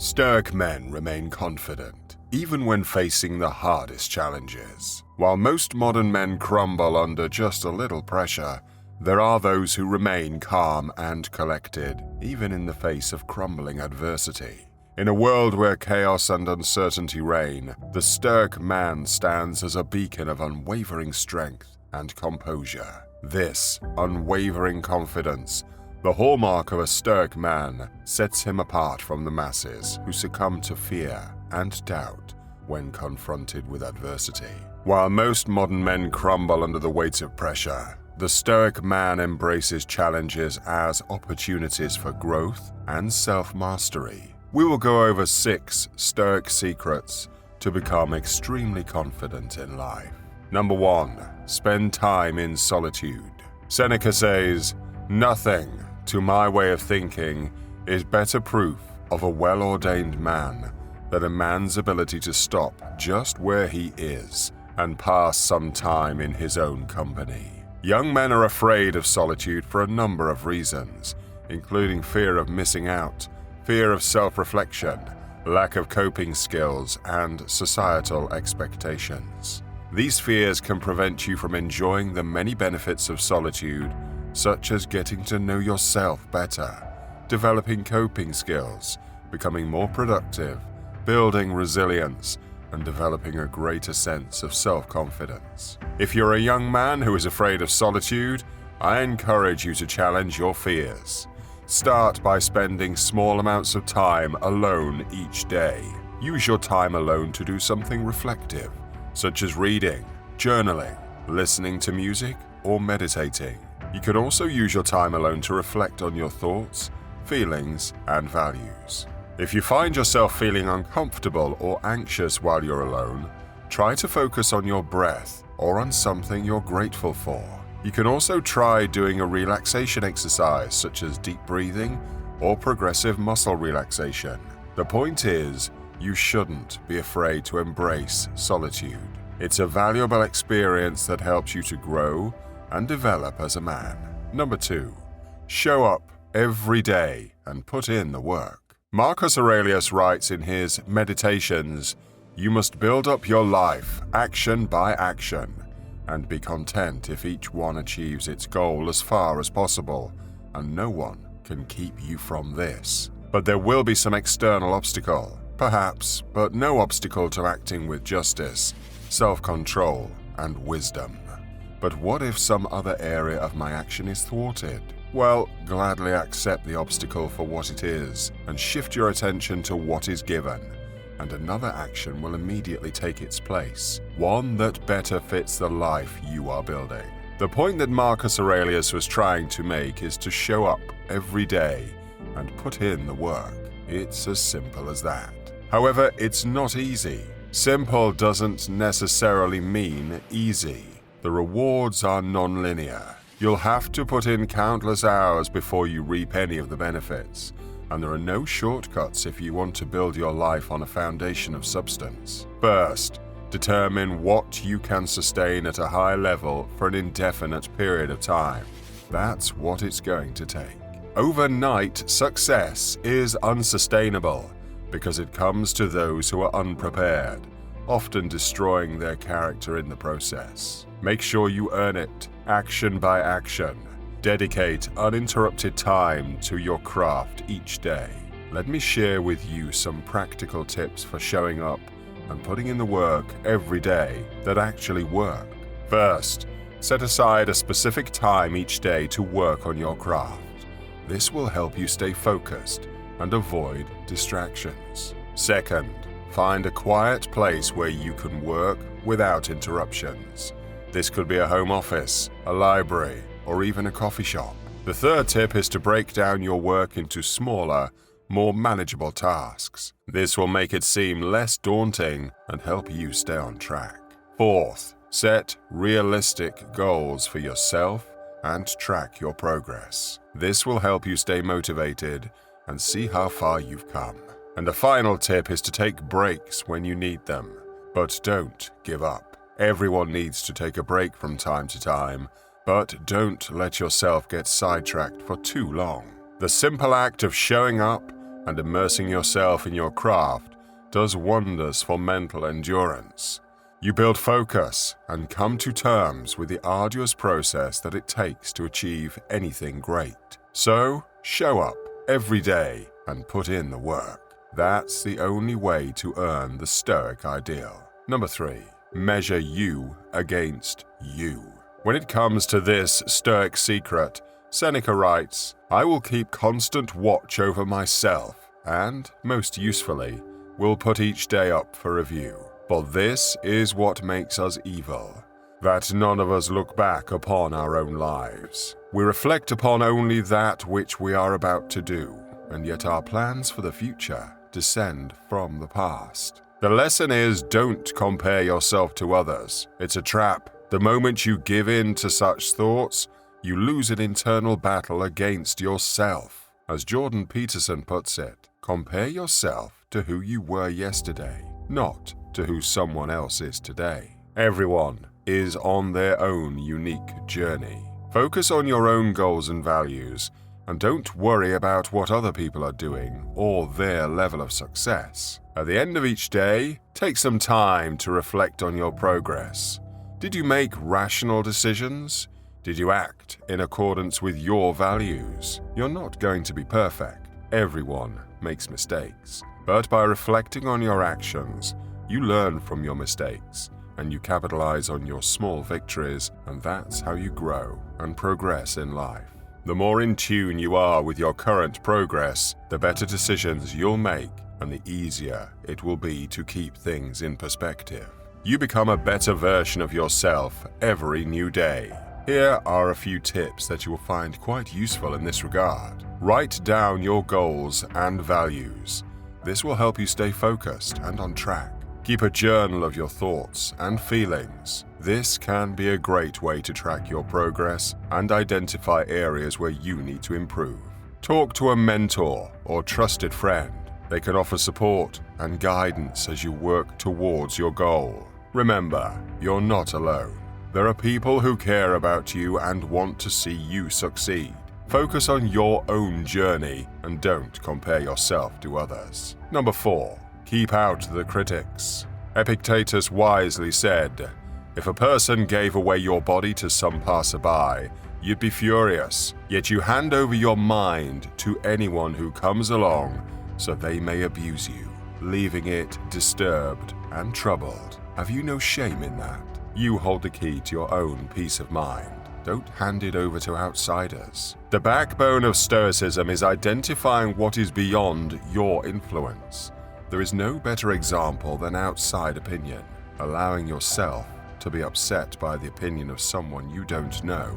Stoic men remain confident, even when facing the hardest challenges. While most modern men crumble under just a little pressure, there are those who remain calm and collected, even in the face of crumbling adversity. In a world where chaos and uncertainty reign, the Stoic man stands as a beacon of unwavering strength and composure. This unwavering confidence, the hallmark of a Stoic man, sets him apart from the masses who succumb to fear and doubt when confronted with adversity. While most modern men crumble under the weight of pressure, the Stoic man embraces challenges as opportunities for growth and self-mastery. We will go over 6 Stoic secrets to become extremely confident in life. Number 1. Spend time in solitude. Seneca says, "Nothing, to my way of thinking, is better proof of a well-ordained man than a man's ability to stop just where he is and pass some time in his own company." Young men are afraid of solitude for a number of reasons, including fear of missing out, fear of self-reflection, lack of coping skills, and societal expectations. These fears can prevent you from enjoying the many benefits of solitude, such as getting to know yourself better, developing coping skills, becoming more productive, building resilience, and developing a greater sense of self-confidence. If you're a young man who is afraid of solitude, I encourage you to challenge your fears. Start by spending small amounts of time alone each day. Use your time alone to do something reflective, such as reading, journaling, listening to music, or meditating. You can also use your time alone to reflect on your thoughts, feelings, and values. If you find yourself feeling uncomfortable or anxious while you're alone, try to focus on your breath or on something you're grateful for. You can also try doing a relaxation exercise such as deep breathing or progressive muscle relaxation. The point is, you shouldn't be afraid to embrace solitude. It's a valuable experience that helps you to grow and develop as a man. Number 2. Show up every day and put in the work. Marcus Aurelius writes in his Meditations, "You must build up your life action by action, and be content if each one achieves its goal as far as possible, and no one can keep you from this. But there will be some external obstacle, perhaps, but no obstacle to acting with justice, self-control, and wisdom. But what if some other area of my action is thwarted? Well, gladly accept the obstacle for what it is and shift your attention to what is given, and another action will immediately take its place, one that better fits the life you are building." The point that Marcus Aurelius was trying to make is to show up every day and put in the work. It's as simple as that. However, it's not easy. Simple doesn't necessarily mean easy. The rewards are non-linear. You'll have to put in countless hours before you reap any of the benefits, and there are no shortcuts if you want to build your life on a foundation of substance. First, determine what you can sustain at a high level for an indefinite period of time. That's what it's going to take. Overnight success is unsustainable because it comes to those who are unprepared, often destroying their character in the process. Make sure you earn it, action by action. Dedicate uninterrupted time to your craft each day. Let me share with you some practical tips for showing up and putting in the work every day that actually work. First, set aside a specific time each day to work on your craft. This will help you stay focused and avoid distractions. Second, find a quiet place where you can work without interruptions. This could be a home office, a library, or even a coffee shop. The third tip is to break down your work into smaller, more manageable tasks. This will make it seem less daunting and help you stay on track. Fourth, set realistic goals for yourself and track your progress. This will help you stay motivated and see how far you've come. And the final tip is to take breaks when you need them, but don't give up. Everyone needs to take a break from time to time, but don't let yourself get sidetracked for too long. The simple act of showing up and immersing yourself in your craft does wonders for mental endurance. You build focus and come to terms with the arduous process that it takes to achieve anything great. So, show up every day and put in the work. That's the only way to earn the Stoic ideal. Number 3. Measure you against you. When it comes to this Stoic secret, Seneca writes, "I will keep constant watch over myself, and, most usefully, will put each day up for review. For this is what makes us evil, that none of us look back upon our own lives. We reflect upon only that which we are about to do, and yet our plans for the future descend from the past." The lesson is, don't compare yourself to others. It's a trap. The moment you give in to such thoughts, you lose an internal battle against yourself. As Jordan Peterson puts it, compare yourself to who you were yesterday, not to who someone else is today. Everyone is on their own unique journey. Focus on your own goals and values, and don't worry about what other people are doing or their level of success. At the end of each day, take some time to reflect on your progress. Did you make rational decisions? Did you act in accordance with your values? You're not going to be perfect. Everyone makes mistakes. But by reflecting on your actions, you learn from your mistakes, and you capitalize on your small victories, and that's how you grow and progress in life. The more in tune you are with your current progress, the better decisions you'll make, and the easier it will be to keep things in perspective. You become a better version of yourself every new day. Here are a few tips that you will find quite useful in this regard. Write down your goals and values. This will help you stay focused and on track. Keep a journal of your thoughts and feelings. This can be a great way to track your progress and identify areas where you need to improve. Talk to a mentor or trusted friend. They can offer support and guidance as you work towards your goal. Remember, you're not alone. There are people who care about you and want to see you succeed. Focus on your own journey and don't compare yourself to others. Number 4. Keep out the critics. Epictetus wisely said, "If a person gave away your body to some passerby, you'd be furious, yet you hand over your mind to anyone who comes along so they may abuse you, leaving it disturbed and troubled. Have you no shame in that? You hold the key to your own peace of mind. Don't hand it over to outsiders." The backbone of Stoicism is identifying what is beyond your influence. There is no better example than outside opinion. Allowing yourself to be upset by the opinion of someone you don't know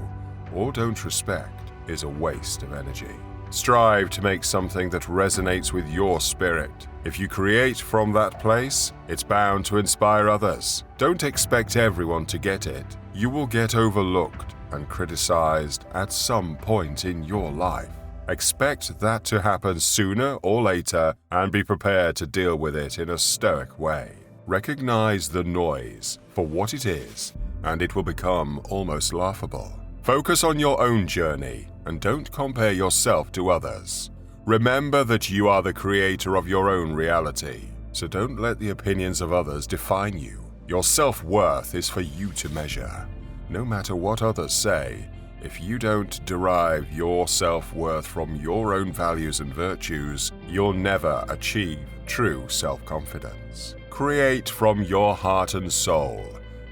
or don't respect is a waste of energy. Strive to make something that resonates with your spirit. If you create from that place, it's bound to inspire others. Don't expect everyone to get it. You will get overlooked and criticized at some point in your life. Expect that to happen sooner or later and be prepared to deal with it in a stoic way. Recognize the noise for what it is, and it will become almost laughable. Focus on your own journey and don't compare yourself to others. Remember that you are the creator of your own reality, so don't let the opinions of others define you. Your self-worth is for you to measure. No matter what others say, if you don't derive your self-worth from your own values and virtues, you'll never achieve true self-confidence. Create from your heart and soul,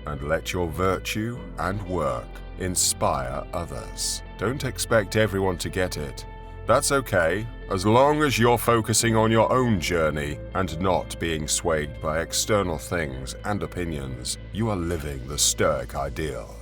and let your virtue and work inspire others. Don't expect everyone to get it. That's okay, as long as you're focusing on your own journey and not being swayed by external things and opinions. You are living the Stoic ideal.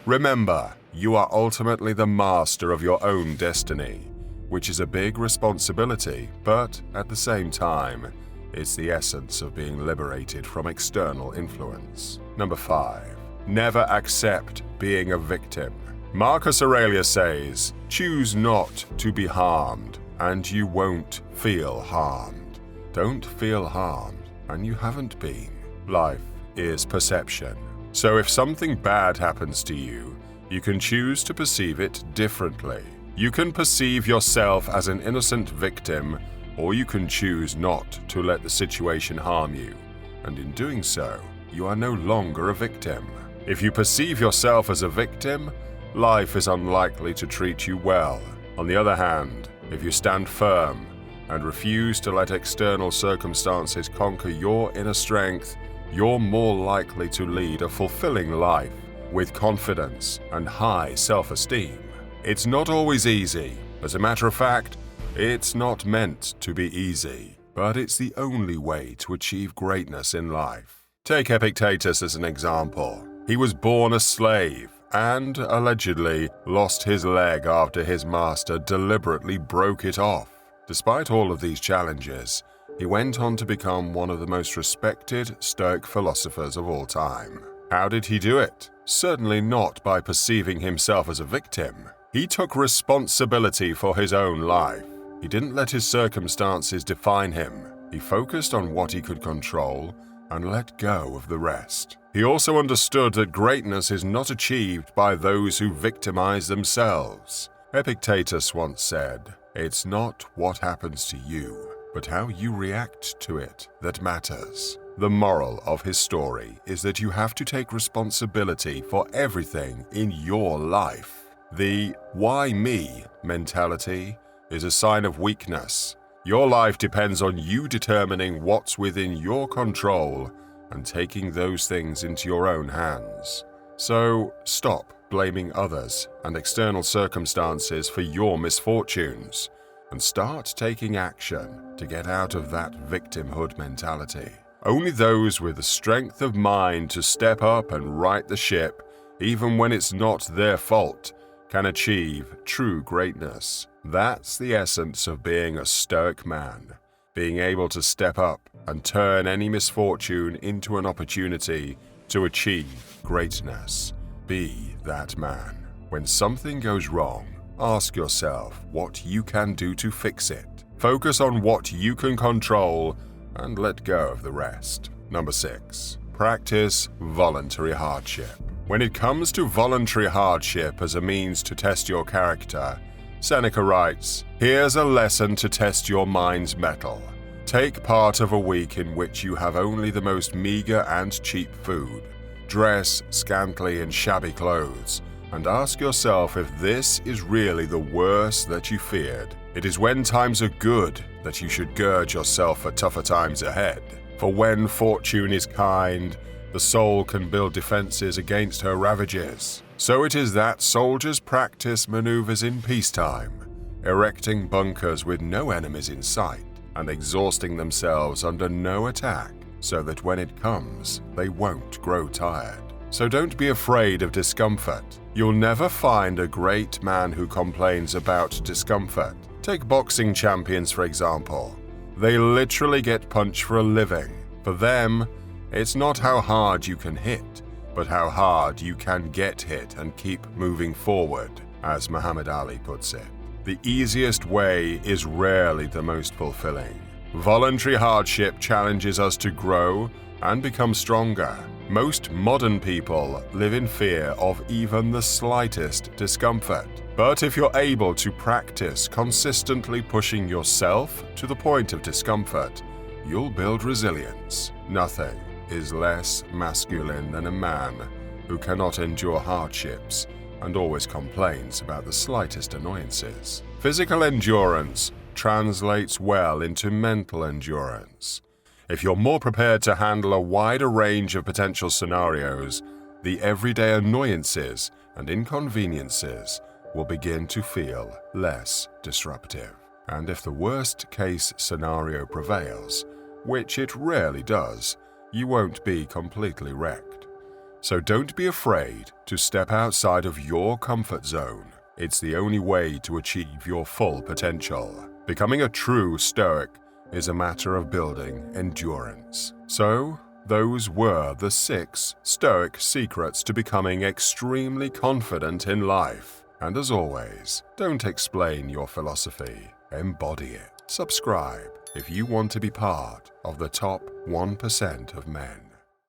Remember, you are ultimately the master of your own destiny, which is a big responsibility, but at the same time, it's the essence of being liberated from external influence. Number 5. Never accept being a victim. Marcus Aurelius says, "Choose not to be harmed, and you won't feel harmed." Don't feel harmed, and you haven't been. Life is perception. So if something bad happens to you, you can choose to perceive it differently. You can perceive yourself as an innocent victim, or you can choose not to let the situation harm you, and in doing so, you are no longer a victim. If you perceive yourself as a victim, life is unlikely to treat you well. On the other hand, if you stand firm and refuse to let external circumstances conquer your inner strength, you're more likely to lead a fulfilling life with confidence and high self-esteem. It's not always easy. As a matter of fact, it's not meant to be easy, but it's the only way to achieve greatness in life. Take Epictetus as an example. He was born a slave and, allegedly, lost his leg after his master deliberately broke it off. Despite all of these challenges, he went on to become one of the most respected Stoic philosophers of all time. How did he do it? Certainly not by perceiving himself as a victim. He took responsibility for his own life. He didn't let his circumstances define him. He focused on what he could control and let go of the rest. He also understood that greatness is not achieved by those who victimize themselves. Epictetus once said, "It's not what happens to you, but how you react to it that matters." The moral of his story is that you have to take responsibility for everything in your life. The "why me" mentality is a sign of weakness. Your life depends on you determining what's within your control and taking those things into your own hands. So stop blaming others and external circumstances for your misfortunes and start taking action to get out of that victimhood mentality. Only those with the strength of mind to step up and right the ship, even when it's not their fault, can achieve true greatness. That's the essence of being a Stoic man, being able to step up and turn any misfortune into an opportunity to achieve greatness. Be that man. When something goes wrong, ask yourself what you can do to fix it. Focus on what you can control and let go of the rest. Number 6. Practice voluntary hardship. When it comes to voluntary hardship as a means to test your character, Seneca writes, "Here's a lesson to test your mind's mettle. Take part of a week in which you have only the most meager and cheap food. Dress scantily in shabby clothes, and ask yourself if this is really the worst that you feared. It is when times are good that you should gird yourself for tougher times ahead. For when fortune is kind, the soul can build defenses against her ravages. So it is that soldiers practice maneuvers in peacetime, erecting bunkers with no enemies in sight, and exhausting themselves under no attack, so that when it comes, they won't grow tired. So don't be afraid of discomfort. You'll never find a great man who complains about discomfort. Take boxing champions, for example. They literally get punched for a living. For them, it's not how hard you can hit, but how hard you can get hit and keep moving forward, as Muhammad Ali puts it. The easiest way is rarely the most fulfilling. Voluntary hardship challenges us to grow and become stronger. Most modern people live in fear of even the slightest discomfort. But if you're able to practice consistently pushing yourself to the point of discomfort, you'll build resilience. Nothing is less masculine than a man who cannot endure hardships and always complains about the slightest annoyances. Physical endurance translates well into mental endurance. If you're more prepared to handle a wider range of potential scenarios, the everyday annoyances and inconveniences will begin to feel less disruptive. And if the worst-case scenario prevails, which it rarely does, you won't be completely wrecked. So don't be afraid to step outside of your comfort zone. It's the only way to achieve your full potential. Becoming a true Stoic is a matter of building endurance. So, those were the 6 Stoic secrets to becoming extremely confident in life. And as always, don't explain your philosophy, embody it. Subscribe if you want to be part of the top 1% of men.